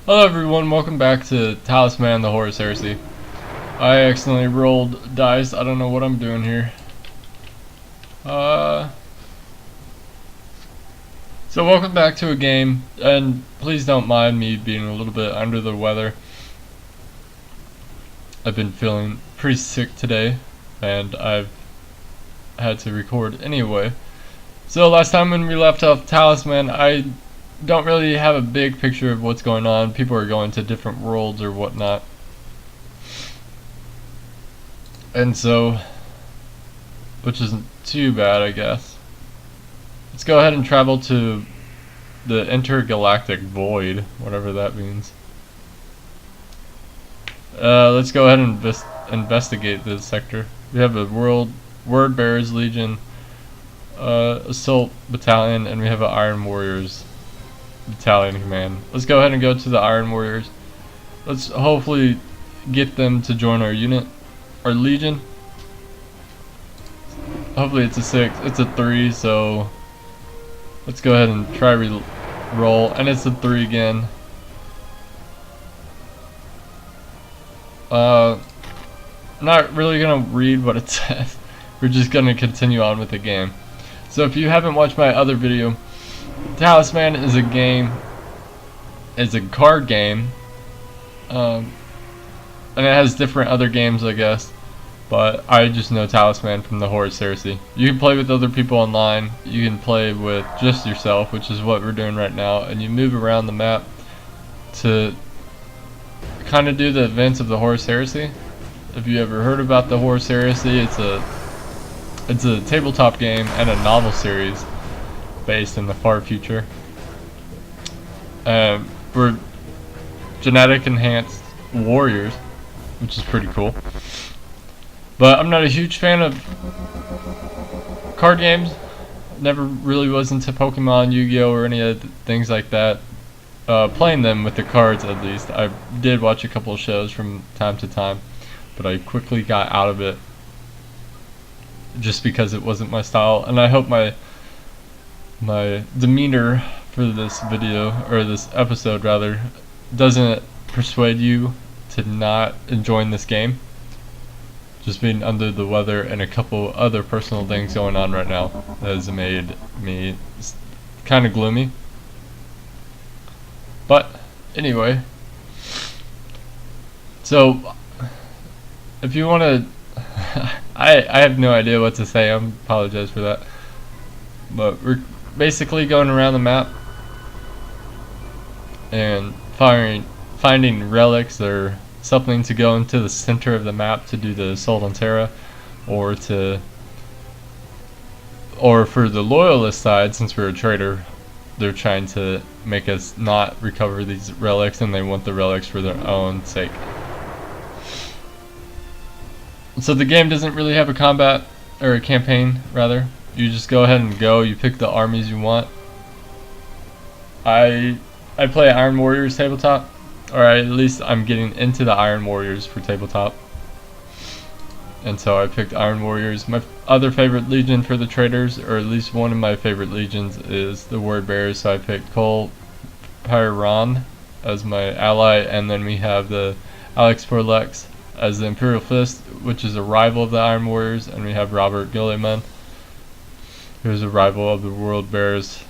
Hello everyone, welcome back to Talisman, the Horus heresy. I accidentally rolled dice, I don't know what I'm doing here. So welcome back to a game, and please don't mind me being a little bit under the weather. I've been feeling pretty sick today, and I've had to record anyway. So last time when we left off Talisman, I don't really have a big picture of what's going on. People are going to different worlds or whatnot. And so, which isn't too bad, I guess. Let's go ahead and travel to the intergalactic void, whatever that means. Let's go ahead and investigate this sector. We have a Word Bearers Legion, Assault Battalion, and we have an Iron Warriors Battalion command. Let's go ahead and go to the Iron Warriors. Let's hopefully get them to join our unit, our Legion. Hopefully it's a 6, it's a 3, so let's go ahead and try roll, and it's a 3 again. I'm not really gonna read what it says. We're just gonna continue on with the game. So if you haven't watched my other video, Talisman is a game, it's a card game, and it has different other games, I guess, but I just know Talisman from the Horus heresy. You can play with other people online, you can play with just yourself, which is what we're doing right now, and you move around the map to kind of do the events of the Horus heresy. If you ever heard about the Horus heresy, it's a tabletop game and a novel series based in the far future. We're genetic enhanced warriors, which is pretty cool. But I'm not a huge fan of card games. Never really was into Pokemon, Yu-Gi-Oh, or any of the things like that. Playing them with the cards, at least. I did watch a couple of shows from time to time, but I quickly got out of it just because it wasn't my style. And I hope my demeanor for this video, or this episode rather, doesn't persuade you to not enjoying this game. Just being under the weather and a couple other personal things going on right now has made me kind of gloomy. But anyway, so if you want to I have no idea what to say. I apologize for that. But we're basically going around the map and finding relics or something to go into the center of the map to do the assault on Terra, or for the loyalist side, since we're a traitor, they're trying to make us not recover these relics, and they want the relics for their own sake. So the game doesn't really have a combat, or a campaign rather. You just go ahead and go, you pick the armies you want. I play Iron Warriors tabletop, or at least I'm getting into the Iron Warriors for tabletop. And so I picked Iron Warriors. My other favorite legion for the traders, or at least one of my favorite legions, is the Word Bearers, so I picked Cole Pyron as my ally, and then we have the Alex Forlex as the Imperial Fist, which is a rival of the Iron Warriors, and we have Robert Gilliman, who's a rival of the World Bears,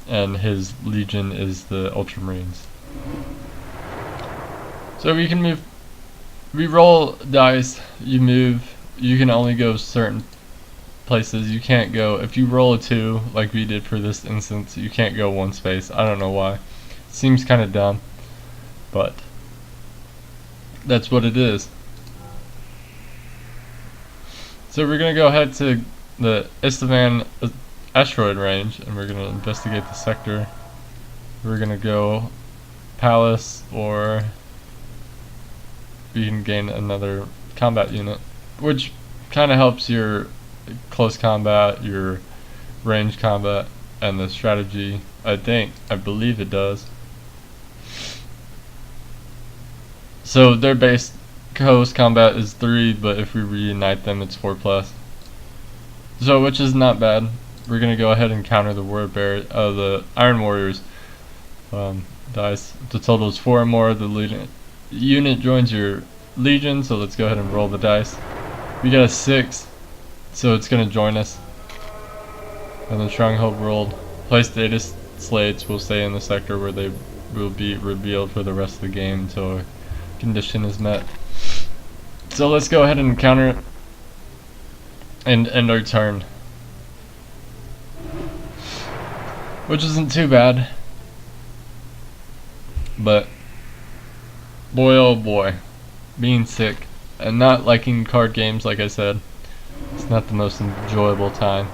and his legion is the Ultramarines. So we can move, we roll dice, you move, you can only go certain places. You can't go, if you roll a 2 like we did for this instance, you can't go one space. I don't know why. Seems kind of dumb, but that's what it is. So we're gonna go ahead to the Estevan asteroid range, and we're gonna investigate the sector. We're gonna go Palace, or we can gain another combat unit, which kind of helps your close combat, your range combat, and the strategy. I believe it does. So their base close combat is 3, but if we reunite them, it's 4+. So, which is not bad. We're gonna go ahead and counter the the Iron Warriors. The dice. If the total is 4 or more, the unit joins your legion, so let's go ahead and roll the dice. We got a 6, so it's going to join us. And the stronghold rolled. Place data slates will stay in the sector where they will be revealed for the rest of the game until a condition is met. So let's go ahead and counter it and end our turn. Which isn't too bad. But boy oh boy, being sick and not liking card games, like I said, it's not the most enjoyable time.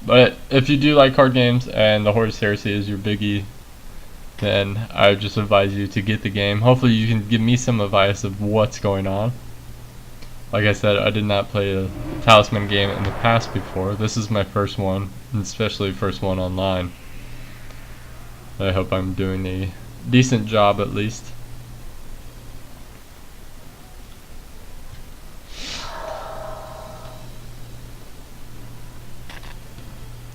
But if you do like card games and the Horus Heresy is your biggie, then I would just advise you to get the game. Hopefully you can give me some advice of what's going on. Like I said, I did not play a Talisman game in the past before. This is my first one, and especially first one online. I hope I'm doing a decent job at least.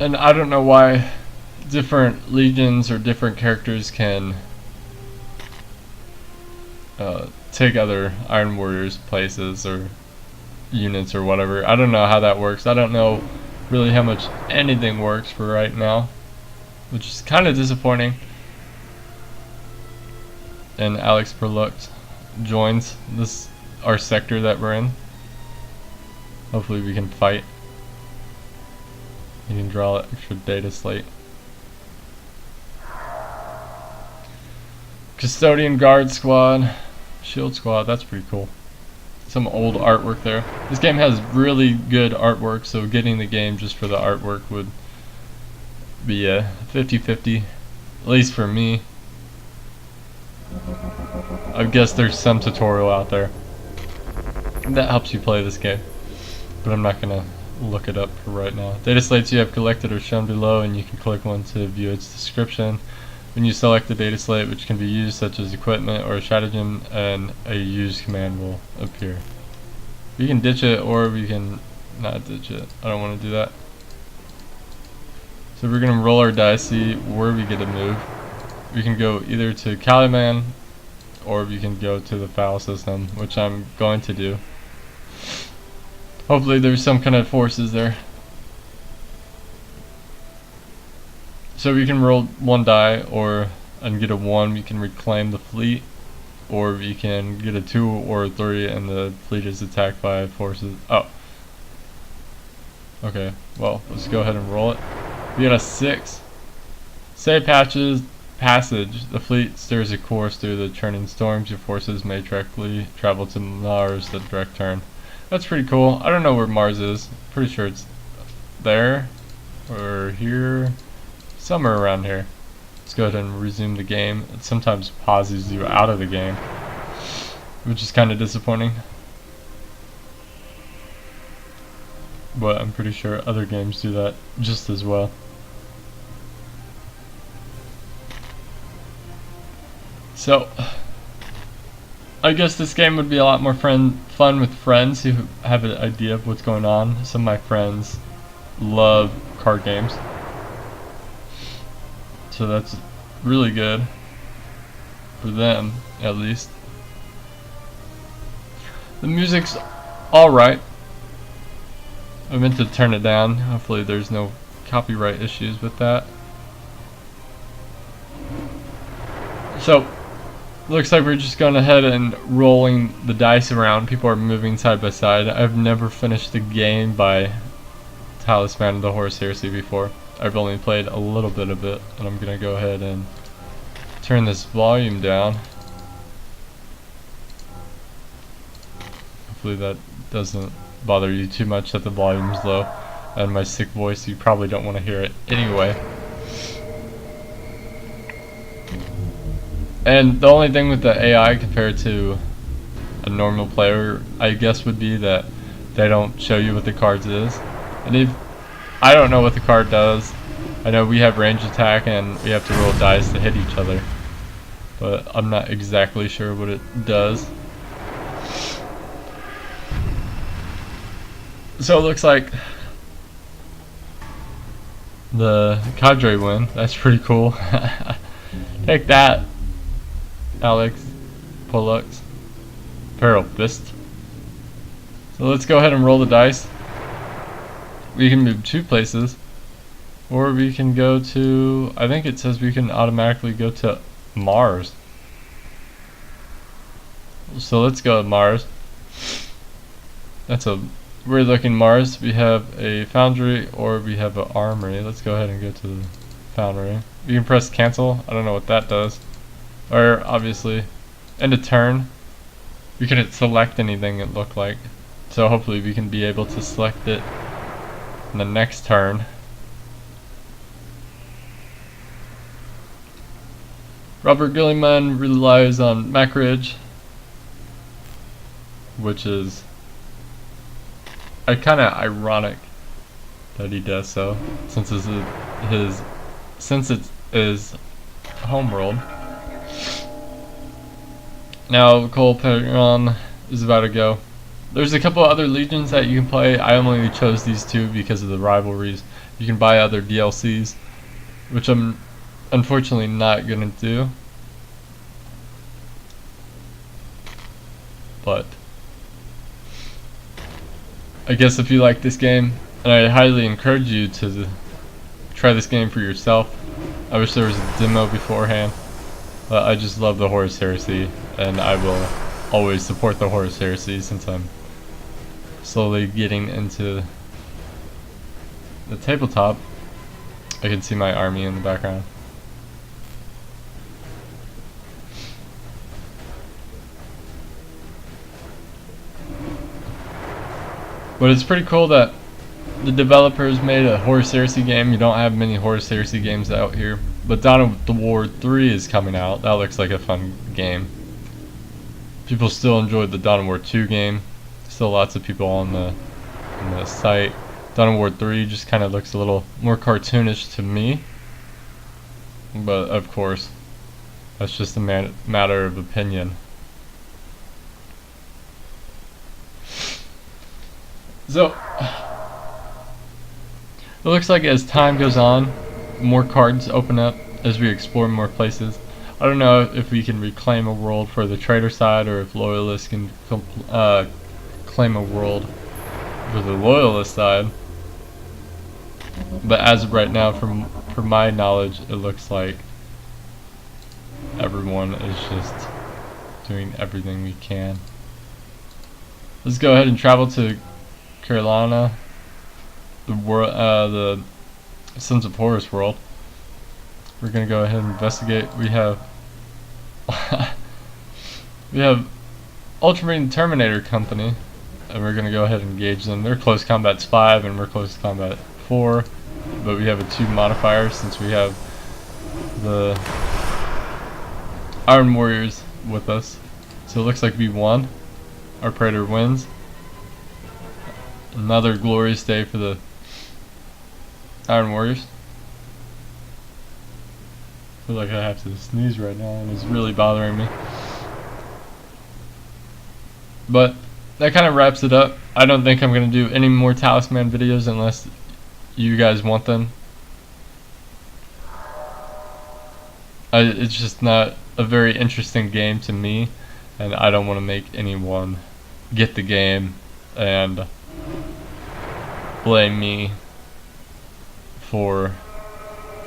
And I don't know why different legions or different characters can take other Iron Warriors places or units or whatever. I don't know how that works. I don't know really how much anything works for right now, which is kind of disappointing. And Alex Perluct joins our sector that we're in. Hopefully we can fight. You can draw an extra data slate. Custodian Guard Squad, Shield Squad, that's pretty cool. Some old artwork there. This game has really good artwork, so getting the game just for the artwork would be a 50-50, at least for me. I guess there's some tutorial out there that helps you play this game, but I'm not gonna look it up for right now. Data slates you have collected are shown below, and you can click one to view its description. When you select the data slate, which can be used such as equipment or a stratagem, and a use command will appear. We can ditch it or we can not ditch it. I don't want to do that. So we're going to roll our dice, see where we get to move. We can go either to Talisman or we can go to the foul system, which I'm going to do. Hopefully there's some kind of forces there. So we can roll one die and get a 1, we can reclaim the fleet, or we can get a 2 or a 3 and the fleet is attacked by forces. Oh. Okay, well, let's go ahead and roll it. We got a 6. Say passage. The fleet steers a course through the churning storms. Your forces may directly travel to Mars the direct turn. That's pretty cool. I don't know where Mars is. Pretty sure it's there or here, somewhere around here. Let's go ahead and resume the game. It sometimes pauses you out of the game, which is kind of disappointing. But I'm pretty sure other games do that just as well. So, I guess this game would be a lot more fun with friends who have an idea of what's going on. Some of my friends love card games, so that's really good for them, at least. The music's alright. I meant to turn it down. Hopefully there's no copyright issues with that. So, looks like we're just going ahead and rolling the dice around. People are moving side by side. I've never finished the game by Talisman of the Horus Heresy before. I've only played a little bit of it, and I'm going to go ahead and turn this volume down. Hopefully that doesn't bother you too much that the volume's low. And my sick voice, you probably don't want to hear it anyway. And the only thing with the AI compared to a normal player, I guess, would be that they don't show you what the cards is. And if I don't know what the card does, I know we have range attack and we have to roll dice to hit each other, but I'm not exactly sure what it does. So it looks like the cadre win. That's pretty cool. Take that, Alex Pollux. Peril Fist. So let's go ahead and roll the dice. We can move 2 places, or we can go to, I think it says we can automatically go to Mars. So let's go to Mars. That's a weird looking Mars. We have a foundry or we have an armory. Let's go ahead and go to the foundry. You can press cancel. I don't know what that does. Or obviously, end of turn. We couldn't select anything it looked like. So hopefully we can be able to select it in the next turn. Robert Gilliman relies on Macridge, which is kind of ironic that he does so, since it is homeworld. Now Cole Peron is about to go. There's a couple other legions that you can play. I only chose these 2 because of the rivalries. You can buy other DLCs, which I'm unfortunately not gonna do. But I guess if you like this game, and I highly encourage you to try this game for yourself. I wish there was a demo beforehand. I just love the Horus heresy, and I will always support the Horus heresy since I'm slowly getting into the tabletop. I can see my army in the background. But it's pretty cool that the developers made a Horus Heresy game. You don't have many Horus Heresy games out here. But Dawn of the War 3 is coming out. That looks like a fun game. People still enjoyed the Dawn of War 2 game. Still lots of people on the site. Dawn of War 3 just kind of looks a little more cartoonish to me. But of course, that's just a matter of opinion. So, it looks like as time goes on, more cards open up as we explore more places. I don't know if we can reclaim a world for the traitor side, or if loyalists can claim a world for the loyalist side. But as of right now, from my knowledge, it looks like everyone is just doing everything we can. Let's go ahead and travel to Carolina, the Sons of Horus world. We're gonna go ahead and investigate. We have Ultramarine Terminator Company, and we're gonna go ahead and engage them. Their close combat's 5, and we're close combat 4, but we have a 2 modifier since we have the Iron Warriors with us. So it looks like we won. Our Praetor wins. Another glorious day for the Iron Warriors. I feel like I have to sneeze right now, and it's really bothering me. But that kind of wraps it up. I don't think I'm going to do any more Talisman videos unless you guys want them. It's just not a very interesting game to me, and I don't want to make anyone get the game and blame me for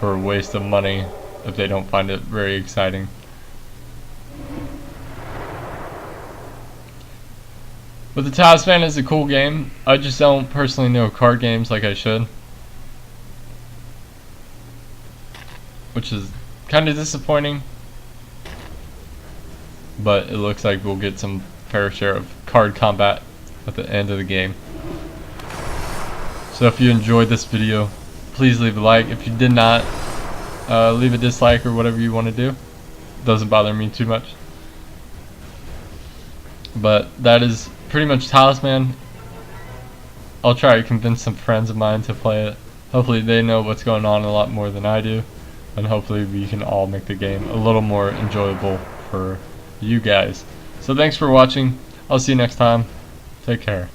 a waste of money if they don't find it very exciting. But the Talisman is a cool game. I just don't personally know card games like I should, which is kind of disappointing, but it looks like we'll get some fair share of card combat at the end of the game. So if you enjoyed this video, please leave a like. If you did not, leave a dislike or whatever you want to do. It doesn't bother me too much. But that is pretty much Talisman. I'll try to convince some friends of mine to play it. Hopefully they know what's going on a lot more than I do, and hopefully we can all make the game a little more enjoyable for you guys. So thanks for watching. I'll see you next time. Take care.